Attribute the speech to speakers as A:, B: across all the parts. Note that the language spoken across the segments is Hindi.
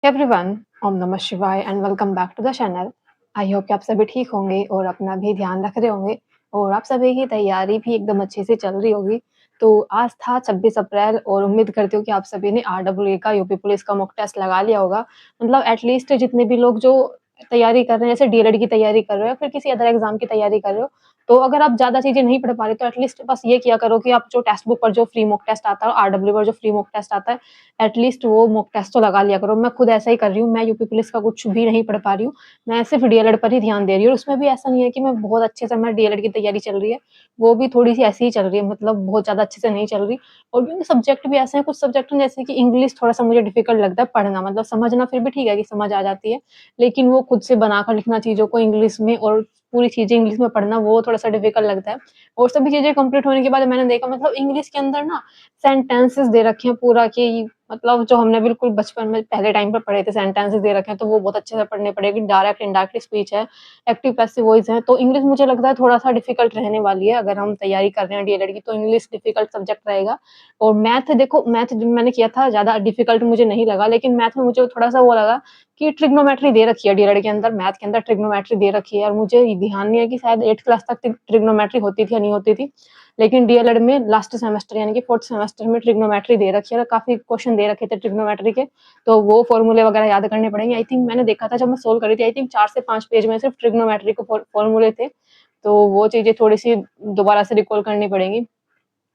A: एवरीवन, ओम नमः शिवाय and welcome back to the channel. I hope कि आप सभी ठीक होंगे और अपना भी ध्यान रख रहे होंगे और आप सभी की तैयारी भी एकदम अच्छे से चल रही होगी। तो आज था 26 अप्रैल और उम्मीद करती हूँ कि आप सभी ने आरडब्ल्यूए का यूपी पुलिस का मॉक टेस्ट लगा लिया होगा। मतलब एटलीस्ट जितने भी लोग जो तैयारी कर रहे हैं, जैसे डीएलएड की तैयारी कर रहे हो या फिर किसी अदर एग्जाम की तैयारी कर रहे हो, तो अगर आप ज़्यादा चीज़ें नहीं पढ़ पा रहे तो एटलीस्ट बस ये किया करो कि आप जो टेक्स्ट बुक पर जो फ्री मॉक टेस्ट आता है, आरडब्ल्यूए पर जो फ्री मॉक टेस्ट आता है, एटलीस्ट वो मॉक टेस्ट तो लगा लिया करो। मैं खुद ऐसा ही कर रही हूँ, मैं यूपी पुलिस का कुछ भी नहीं पढ़ पा रही हूँ, मैं सिर्फ डीएलएड पर ही ध्यान दे रही हूँ और उसमें भी ऐसा नहीं है कि मैं बहुत अच्छे से मैं डीएलएड की तैयारी चल रही है, वो भी थोड़ी-सी ऐसे ही चल रही है, मतलब बहुत ज़्यादा अच्छे से नहीं चल रही। और क्योंकि सब्जेक्ट भी ऐसे हैं, कुछ सब्जेक्ट हैं जैसे कि इंग्लिश थोड़ा-सा मुझे डिफ़िकल्ट लगता है पढ़ना, मतलब समझना फिर भी ठीक है कि समझ आ जाती है, लेकिन वो खुद से बनाकर लिखना चीज़ों को इंग्लिश में और पूरी चीज़ें इंग्लिश में पढ़ना वो थोड़ा-सा डिफ़िकल्ट लगता है। और सभी चीज़ें कंप्लीट होने के बाद मैंने देखा, मतलब इंग्लिश के अंदर ना सेंटेंसेस दे रखे हैं पूरा कि मतलब जो हमने बिल्कुल बचपन में पहले टाइम पे पढ़े थे, सेंटेंसेस दे रखे हैं, तो वो बहुत अच्छे से पढ़ने पड़ेगी। डायरेक्ट, इनडायरेक्ट स्पीच है, एक्टिव, पैसिव वॉइस है, तो इंग्लिश मुझे लगता है थोड़ा-सा डिफ़िकल्ट रहने वाली है। अगर हम तैयारी कर रहे हैं डीएलएड की, तो इंग्लिश डिफ़िकल्ट सब्जेक्ट रहेगा। और मैथ, देखो मैथ जो मैंने किया था ज़्यादा डिफ़िकल्ट मुझे नहीं लगा, लेकिन मैथ में मुझे थोड़ा-सा वो लगा कि ट्रिग्नोमेट्री दे रखी है डीएलएड के अंदर, मैथ के अंदर ट्रिग्नोमेट्री दे रखी है और मुझे ध्यान नहीं है कि शायद 8th क्लास तक ट्रिग्नोमेट्री होती थी या नहीं होती थी। लेकिन डीएलएड में लास्ट सेमेस्टर यानी कि 4th सेमेस्टर में ट्रिग्नोमेट्री दे रखी है और काफ़ी क्वेश्चन दे रखे थे ट्रिग्नोमेट्री के, तो वो फ़ॉर्मूले वगैरह याद करने पड़ेंगे। आई थिंक मैंने देखा था जब मैं सोल्व कर रही थी, आई थिंक 4 से 5 पेज में सिर्फ ट्रिग्नोमेट्री के फ़ॉर्मूले थे, तो वो चीज़ें थोड़ी-सी दोबारा से रिकॉल करनी पड़ेंगी।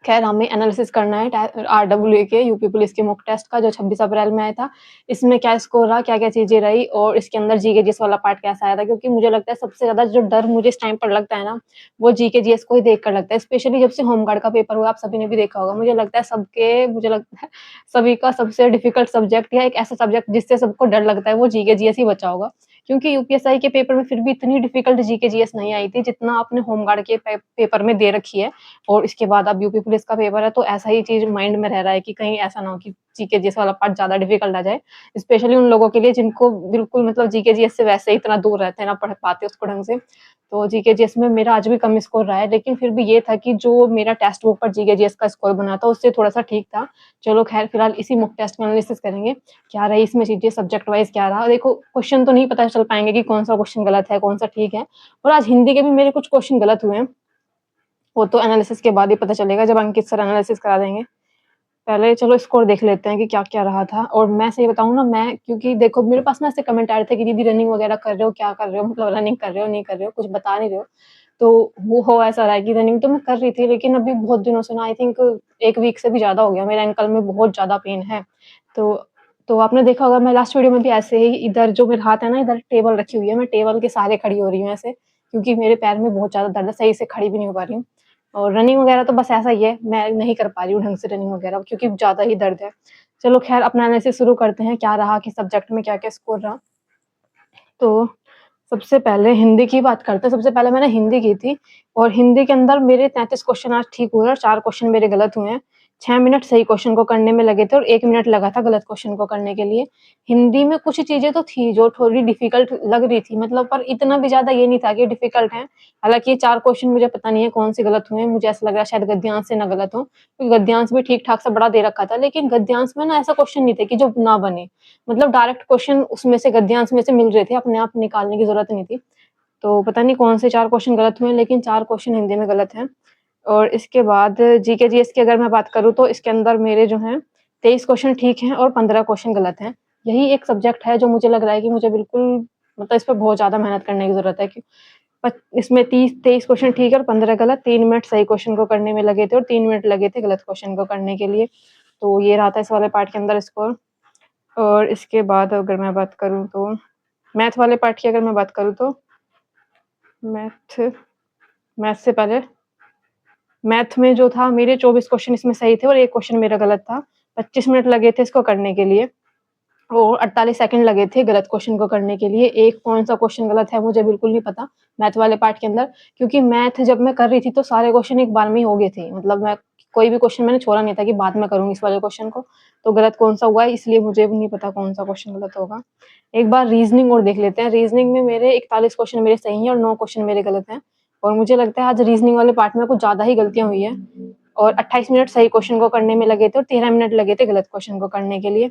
A: खैर हमें एनालिसिस करना है आरडब्ल्यूए के यूपी पुलिस के मॉक टेस्ट का जो 26 अप्रैल में आया था। इसमें क्या स्कोर रहा, क्या-क्या चीज़ें रही और इसके अंदर जीके जीएस वाला पार्ट कैसा आया था, क्योंकि मुझे लगता है सबसे ज़्यादा जो डर मुझे इस टाइम पर लगता है ना, वो जीके जीएस को ही देख कर लगता है। स्पेशली जब से होमगार्ड का पेपर हुआ, आप सभी ने भी देखा होगा। मुझे लगता है सभी का सबसे डिफिकल्ट सब्जेक्ट या एक ऐसा सब्जेक्ट जिससे सबको डर लगता है, वो जीके जीएस ही बचा होगा। क्योंकि यूपीएसआई के पेपर में फिर भी इतनी डिफिकल्ट जीके जीएस नहीं आई थी, जितना आपने होमगार्ड के पेपर में दे रखी है। और इसके बाद अब यूपी पुलिस का पेपर है, तो ऐसा ही चीज़ माइंड में रह रहा है कि कहीं ऐसा ना हो कि जीके जीएस वाला पार्ट ज़्यादा डिफिकल्ट आ जाए। स्पेशली उन लोगों के लिए जिनको बिल्कुल मतलब जीके जीएस से वैसे ही इतना दूर रहते हैं, ना पढ़ पाते उसको ढंग से। तो जीके जीएस में मेरा आज भी कम स्कोर रहा है, लेकिन फिर भी ये था कि जो मेरा टेक्स्ट बुक पर जीके जीएस का स्कोर बना था, उससे थोड़ा-सा ठीक था। चलो ख़ैर फिलहाल इसी मॉक टेस्ट में एनालिसिस करेंगे, क्या रही इसमें चीज़ें सब्जेक्ट वाइज़ क्या रहा। देखो क्वेश्चन तो नहीं पता चल पाएँगे कि कौन-सा क्वेश्चन गलत है, कौन-सा ठीक है। और आज हिंदी के भी मेरे कुछ क्वेश्चन गलत हुए हैं। वो तो एनालिसिस के बाद ही पता चलेगा जब अंकित सर एनालिसिस करा देंगे। पहले चलो स्कोर देख लेते हैं कि क्या-क्या रहा था। और मैं सही बताऊँ ना, मैं क्योंकि देखो मेरे पास ना ऐसे कमेंट आ रहे थे कि दीदी रनिंग वगैरह कर रहे हो, क्या कर रहे हो? मतलब रनिंग कर रहे हो, नहीं कर रहे हो, कुछ बता नहीं रहे हो। तो वो हो ऐसा रहा है कि रनिंग तो मैं कर रही थी, लेकिन अभी बहुत दिनों से ना, आई थिंक 1 वीक से भी ज़्यादा हो गया, मेरे एंकल में बहुत ज़्यादा पेन है। तो तो आपने देखा होगा, मैं लास्ट वीडियो में भी ऐसे ही इधर जो मेरा हाथ है ना, इधर टेबल रखी हुई है, मैं टेबल के सहारे खड़ी हो रही हूँ ऐसे, क्योंकि मेरे पैर में बहुत ज़्यादा दर्द है, सही से खड़ी भी नहीं हो पा रही हूँ। और रनिंग वगैरह तो बस ऐसा ही है, मैं नहीं कर पा रही हूँ ढंग से रनिंग वगैरह, क्योंकि ज़्यादा ही दर्द है। चलो ख़ैर अपना एनालिसिस शुरू करते हैं, क्या रहा किस सब्जेक्ट में क्या-क्या स्कोर रहा। तो सबसे पहले हिंदी की बात करते हैं। सबसे पहले मैंने हिंदी की थी और हिंदी के अंदर मेरे 33 क्वेश्चन आज ठीक हुए और 4 क्वेश्चन मेरे गलत हुए हैं। 6 मिनट सही क्वेश्चन को करने में लगे थे और 1 मिनट लगा था गलत क्वेश्चन को करने के लिए। हिंदी में कुछ चीज़ें तो थी जो थोड़ी डिफ़िकल्ट लग रही थी, मतलब पर इतना भी ज़्यादा ये नहीं था कि डिफ़िकल्ट है। हालाँकि ये 4 क्वेश्चन मुझे पता नहीं है कौन से गलत हुए हैं, मुझे ऐसा लग रहा है शायद गद्यांश से ना गलत हो, क्योंकि गद्यांश भी ठीक-ठाक सा बड़ा दे रखा था, लेकिन गद्यांश में ना ऐसा क्वेश्चन नहीं थे कि जो ना बने। मतलब डायरेक्ट क्वेश्चन उसमें से गद्यांश में से मिल रहे थे, अपने आप निकालने की ज़रूरत नहीं थी। तो पता नहीं कौन से 4 क्वेश्चन गलत हुए हैं, लेकिन 4 क्वेश्चन हिंदी में गलत हैं। और इसके बाद जीके जीएस की अगर मैं बात करूँ, तो इसके अंदर मेरे जो हैं 23 क्वेश्चन ठीक हैं और 15 क्वेश्चन गलत हैं। यही एक सब्जेक्ट है जो मुझे लग रहा है कि मुझे बिल्कुल मतलब इस पे बहुत ज़्यादा मेहनत करने की ज़रूरत है कि इसमें 30-23 क्वेश्चन ठीक है और 15 गलत। 3 मिनट सही क्वेश्चन को करने में लगे थे और 3 मिनट लगे थे गलत क्वेश्चन को करने के लिए। तो ये रहा था इस वाले पार्ट के अंदर स्कोर। और इसके बाद अगर मैं बात करूँ तो मैथ वाले पार्ट की अगर मैं बात करूँ, तो मैथ मैथ से पहले मैथ में जो था, मेरे 24 क्वेश्चन इसमें सही थे और 1 क्वेश्चन मेरा गलत था। 25 मिनट लगे थे इसको करने के लिए और 48 सेकंड लगे थे गलत क्वेश्चन को करने के लिए। एक कौन-सा क्वेश्चन गलत है मुझे बिल्कुल नहीं पता मैथ वाले पार्ट के अंदर, क्योंकि मैथ जब मैं कर रही थी तो सारे क्वेश्चन एक बार में ही हो गए थे। मतलब मैं कोई भी क्वेश्चन मैंने छोड़ा नहीं था कि बाद में करूँगी इस वाले क्वेश्चन को। तो गलत कौन-सा हुआ है इसलिए मुझे भी नहीं पता कौन-सा क्वेश्चन गलत होगा। एक बार रीज़निंग और देख लेते हैं। रीज़निंग में मेरे 41 क्वेश्चन मेरे सही हैं और 9 क्वेश्चन मेरे गलत हैं। और मुझे लगता है आज रीज़निंग वाले पार्ट में कुछ ज़्यादा ही गलतियाँ हुई हैं। और 28 मिनट सही क्वेश्चन को करने में लगे थे और 13 मिनट लगे थे गलत क्वेश्चन को करने के लिए।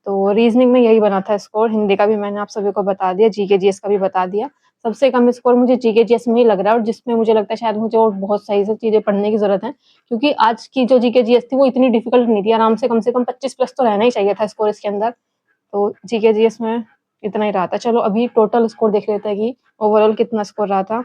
A: तो रीज़निंग में यही बना था स्कोर, हिंदी का भी मैंने आप सभी को बता दिया, जीके जीएस का भी बता दिया। सबसे कम स्कोर मुझे जीके जीएस में ही लग रहा है और जिसमें मुझे लगता है शायद मुझे और बहुत सही से चीज़ें पढ़ने की ज़रूरत है, क्योंकि आज की जो जीके जीएस थी वो इतनी डिफ़िकल्ट नहीं थी, आराम से कम 25 प्लस तो रहना ही चाहिए था स्कोर इसके अंदर। तो जीके जीएस में इतना ही रहा था। चलो अभी टोटल स्कोर देख लेते हैं कि ओवरऑल कितना स्कोर रहा था।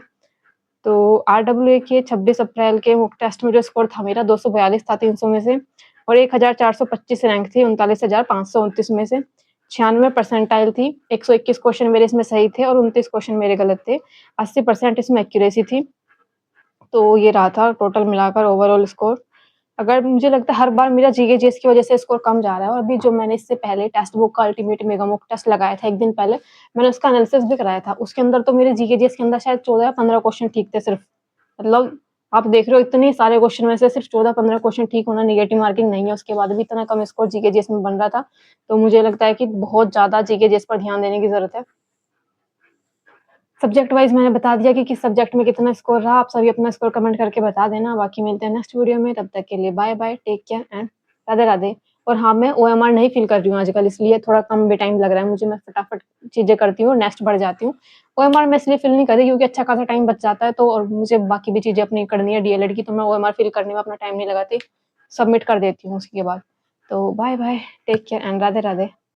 A: तो आरडब्ल्यूए के 26 अप्रैल के मॉक टेस्ट में जो स्कोर था मेरा 242 था 300 में से और 1425 रैंक थी 39,529 में से। 96 परसेंटाइल थी, 121 क्वेश्चन मेरे इसमें सही थे और 29 क्वेश्चन मेरे गलत थे। 80% इसमें एक्यूरेसी थी। तो ये रहा था टोटल मिलाकर ओवरऑल स्कोर। अगर मुझे लगता है हर बार मेरा जीके जीएस की वजह से स्कोर कम जा रहा है और अभी जो मैंने इससे पहले टेस्ट बुक का अल्टीमेट मेगा मॉक टेस्ट लगाया था 1 दिन पहले, मैंने उसका एनालिसिस भी कराया था। उसके अंदर तो मेरे जीके जीएस के अंदर शायद 14 या 15 क्वेश्चन ठीक थे सिर्फ। मतलब आप देख रहे हो इतने सारे क्वेश्चन में से सिर्फ 14-15 क्वेश्चन ठीक होना नेगेटिव मार्किंग नहीं है, उसके बाद भी इतना कम स्कोर जीके जीएस में बन रहा था। तो मुझे लगता है कि बहुत ज़्यादा जीके जीएस पर ध्यान देने की ज़रूरत है। सब्जेक्ट वाइज़ मैंने बता दिया कि किस सब्जेक्ट में कितना स्कोर रहा, आप सभी अपना स्कोर कमेंट करके बता देना। बाकी मिलते हैं नेक्स्ट वीडियो में, तब तक के लिए bye bye, take care and Radhe Radhe. और हाँ, मैं ओएमआर नहीं फ़िल कर रही हूँ आजकल, इसलिए थोड़ा कम भी टाइम लग रहा है मुझे, मैं फटाफट चीज़ें करती हूँ, नेक्स्ट बढ़ जाती हूँ। ओएमआर मैं इसलिए फ़िल नहीं कर रही क्योंकि अच्छा खासा टाइम बच जाता है, तो और मुझे बाकी भी चीज़ें अपनी करनी है डीएलएड की, तो मैं ओएमआर फ़िल करने में अपना टाइम नहीं लगाती, सबमिट कर देती हूँ उसके बाद। तो bye bye, take care and Radhe Radhe.